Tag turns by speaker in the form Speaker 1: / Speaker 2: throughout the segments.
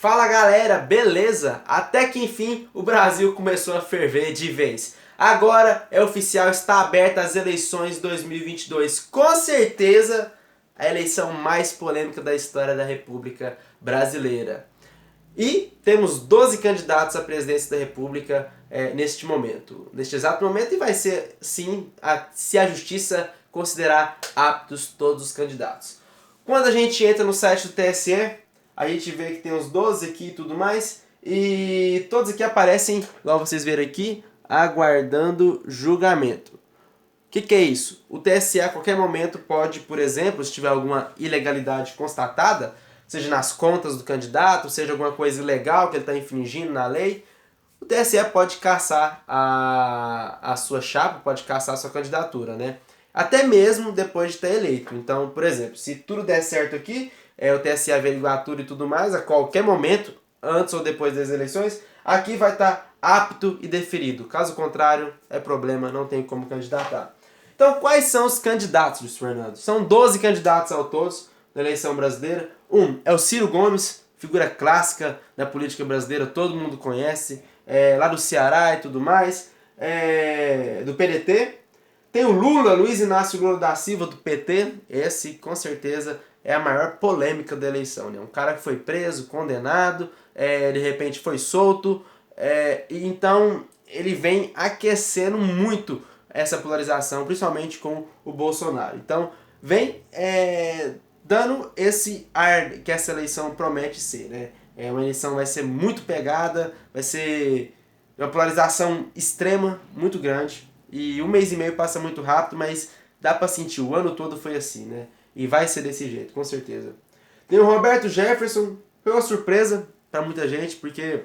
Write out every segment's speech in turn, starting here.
Speaker 1: Fala galera, beleza? Até que enfim o Brasil começou a ferver de vez. Agora é oficial, está aberta as eleições 2022. Com certeza a eleição mais polêmica da história da República Brasileira. E temos 12 candidatos à presidência da República neste exato momento, e vai ser sim, se a justiça considerar aptos todos os candidatos. Quando a gente entra no site do TSE, a gente vê que tem os 12 aqui e tudo mais, e todos aqui aparecem, igual vocês viram aqui, aguardando julgamento. O que é isso? O TSE a qualquer momento pode, por exemplo, se tiver alguma ilegalidade constatada, seja nas contas do candidato, seja alguma coisa ilegal que ele está infringindo na lei, o TSE pode cassar a sua chapa, pode cassar a sua candidatura, né? Até mesmo depois de ter eleito. Então, por exemplo, se tudo der certo aqui, o TSE averiguar tudo e tudo mais, a qualquer momento, antes ou depois das eleições, aqui vai estar apto e deferido. Caso contrário, é problema, não tem como candidatar. Então, quais são os candidatos, Luiz Fernando? São 12 candidatos ao todos na eleição brasileira. Um é o Ciro Gomes, figura clássica da política brasileira, todo mundo conhece, lá do Ceará e tudo mais, do PDT. Tem o Lula, Luiz Inácio Lula da Silva, do PT. Esse, com certeza, é a maior polêmica da eleição, né? Um cara que foi preso, condenado, de repente foi solto, e então ele vem aquecendo muito essa polarização, principalmente com o Bolsonaro. Então, vem dando esse ar que essa eleição promete ser, né? Uma eleição que vai ser muito pegada, vai ser uma polarização extrema, muito grande, e um mês e meio passa muito rápido, mas dá pra sentir, o ano todo foi assim, né? E vai ser desse jeito, com certeza. Tem o Roberto Jefferson, foi uma surpresa para muita gente, porque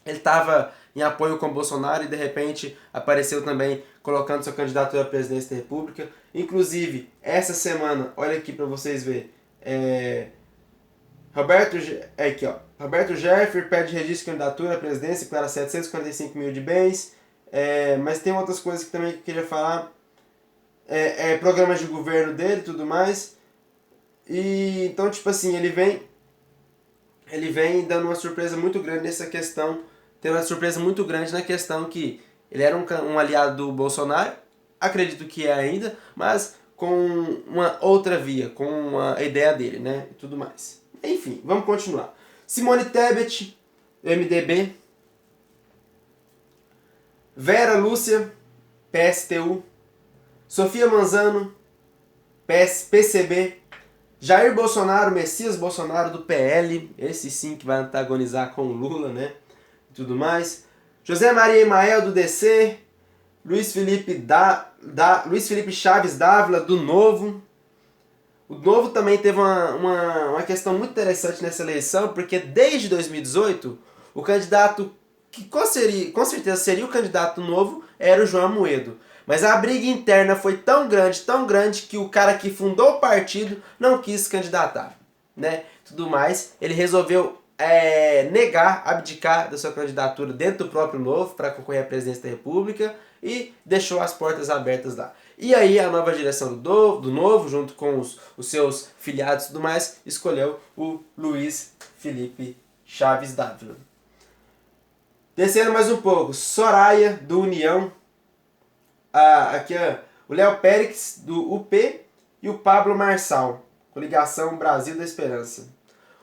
Speaker 1: ele estava em apoio com o Bolsonaro e de repente apareceu também colocando sua candidatura à presidência da República. Inclusive, essa semana, olha aqui para vocês verem, Roberto Jefferson pede registro de candidatura à presidência, declara 745 mil de bens, mas tem outras coisas que também eu queria falar. Programas de governo dele e tudo mais. E então, tipo assim, ele vem dando uma surpresa muito grande nessa questão, tendo uma surpresa muito grande na questão que ele era um aliado do Bolsonaro, acredito que é ainda, mas com uma outra via, com uma ideia dele, né, e tudo mais. Enfim, vamos continuar. Simone Tebet, MDB. Vera Lúcia, PSTU. Sofia Manzano, PCB. Jair Bolsonaro, Messias Bolsonaro do PL, esse sim que vai antagonizar com o Lula, né? E tudo mais. José Maria Emael do DC, Luiz Felipe Chaves Dávila do Novo. O Novo também teve uma questão muito interessante nessa eleição, porque desde 2018, o candidato que com certeza seria o candidato novo era o João Amoedo. Mas a briga interna foi tão grande, que o cara que fundou o partido não quis se candidatar, né? Tudo mais, ele resolveu abdicar da sua candidatura dentro do próprio Novo para concorrer à presidência da República e deixou as portas abertas lá. E aí a nova direção do Novo, junto com os seus filiados e tudo mais, escolheu o Luiz Felipe Chaves Dávila. Descendo mais um pouco, Soraya do União. Aqui o Léo Pérez do UP e o Pablo Marçal, coligação Brasil da Esperança.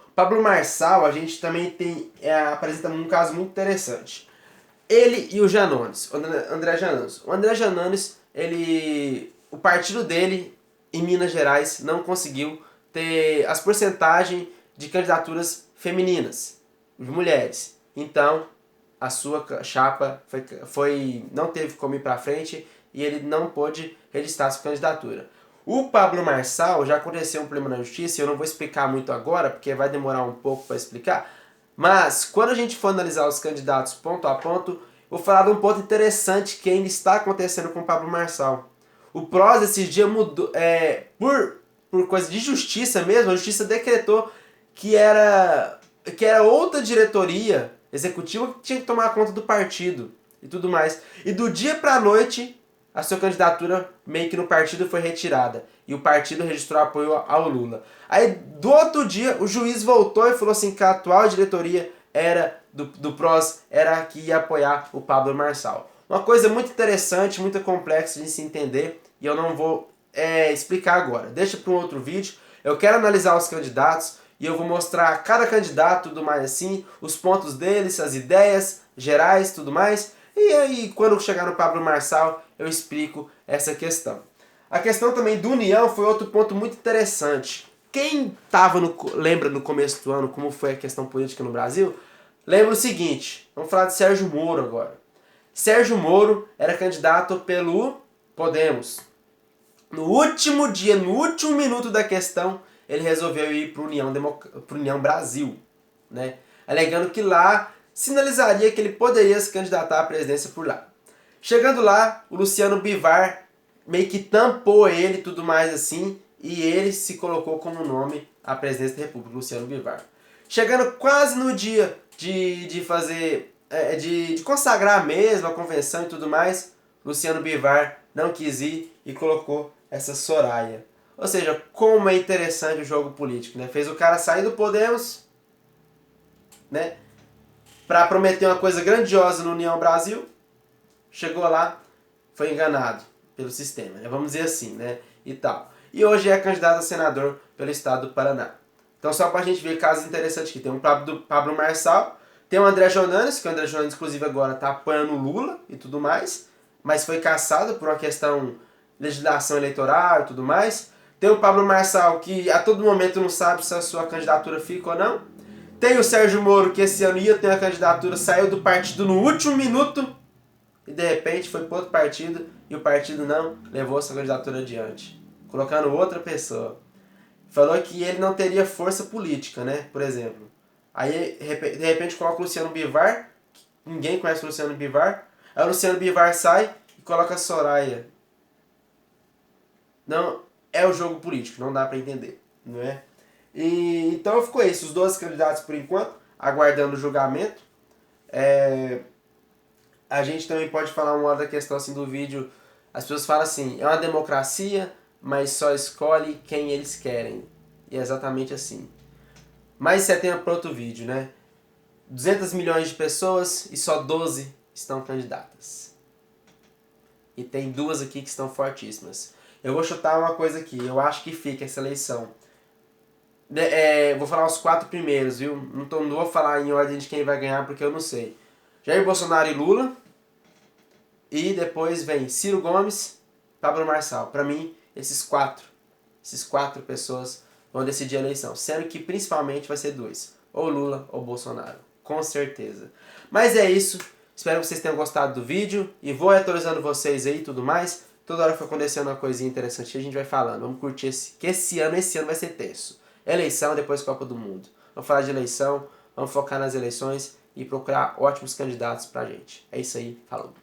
Speaker 1: O Pablo Marçal, a gente também apresenta um caso muito interessante. Ele e o Janones, o André Janones. O André Janones, o partido dele em Minas Gerais não conseguiu ter as porcentagens de candidaturas femininas, de mulheres. Então, a sua chapa não teve como ir para frente e ele não pôde registrar sua candidatura. O Pablo Marçal, já aconteceu um problema na justiça, eu não vou explicar muito agora, porque vai demorar um pouco para explicar, mas quando a gente for analisar os candidatos ponto a ponto, vou falar de um ponto interessante que ainda está acontecendo com o Pablo Marçal. O PROS esses dias mudou, por coisa de justiça mesmo, a justiça decretou que era outra diretoria executiva que tinha que tomar conta do partido e tudo mais. E do dia pra noite, a sua candidatura meio que no partido foi retirada. E o partido registrou apoio ao Lula. Aí, do outro dia, o juiz voltou e falou assim que a atual diretoria do PROS era a que ia apoiar o Pablo Marçal. Uma coisa muito interessante, muito complexa de se entender, e eu não vou explicar agora. Deixa para um outro vídeo. Eu quero analisar os candidatos e eu vou mostrar cada candidato, tudo mais assim, os pontos deles, as ideias gerais, tudo mais. E aí, quando chegar no Pablo Marçal, eu explico essa questão. A questão também do União foi outro ponto muito interessante. Quem lembra no começo do ano como foi a questão política no Brasil, lembra o seguinte, vamos falar de Sérgio Moro agora. Sérgio Moro era candidato pelo Podemos. No último dia, no último minuto da questão, ele resolveu ir para o União Brasil, né? Alegando que lá sinalizaria que ele poderia se candidatar à presidência por lá. Chegando lá, o Luciano Bivar meio que tampou ele e tudo mais assim, e ele se colocou como nome à presidência da República, Luciano Bivar. Chegando quase no dia de fazer, de consagrar mesmo a convenção e tudo mais, Luciano Bivar não quis ir e colocou essa Soraya. Ou seja, como é interessante o jogo político, né? Fez o cara sair do Podemos, né? Para prometer uma coisa grandiosa no União Brasil, chegou lá, foi enganado pelo sistema, né? Vamos dizer assim, né? E tal. E hoje é candidato a senador pelo estado do Paraná. Então só pra gente ver casos interessantes aqui. Tem o Pablo Marçal, tem o André Jonanes, que o André Jonanes inclusive agora tá apoiando o Lula e tudo mais, mas foi cassado por uma questão legislação eleitoral e tudo mais. Tem o Pablo Marçal, que a todo momento não sabe se a sua candidatura fica ou não. Tem o Sérgio Moro, que esse ano ia ter a candidatura, saiu do partido no último minuto e de repente foi para outro partido e o partido não levou essa candidatura adiante, colocando outra pessoa. Falou que ele não teria força política, né? Por exemplo. Aí de repente coloca o Luciano Bivar, ninguém conhece o Luciano Bivar. Aí o Luciano Bivar sai e coloca a Soraya. Não é o jogo político, não dá para entender, não é? E então ficou isso, os 12 candidatos por enquanto, aguardando o julgamento. A gente também pode falar uma hora da questão assim do vídeo. As pessoas falam assim, é uma democracia, mas só escolhe quem eles querem. E é exatamente assim. Mas isso é tema para outro vídeo, né? 200 milhões de pessoas e só 12 estão candidatas. E tem duas aqui que estão fortíssimas. Eu vou chutar uma coisa aqui, eu acho que fica essa eleição. Vou falar os 4 primeiros, viu? Não vou falar em ordem de quem vai ganhar porque eu não sei. Jair Bolsonaro e Lula. E depois vem Ciro Gomes, Pablo Marçal. Para mim, esses quatro pessoas vão decidir a eleição. Sendo que principalmente vai ser 2. Ou Lula ou Bolsonaro. Com certeza. Mas é isso. Espero que vocês tenham gostado do vídeo. E vou atualizando vocês aí e tudo mais. Toda hora que for acontecendo uma coisinha interessante, a gente vai falando. Vamos curtir que esse ano vai ser tenso. Eleição, depois Copa do Mundo. Vamos falar de eleição, vamos focar nas eleições e procurar ótimos candidatos pra gente. É isso aí, falou.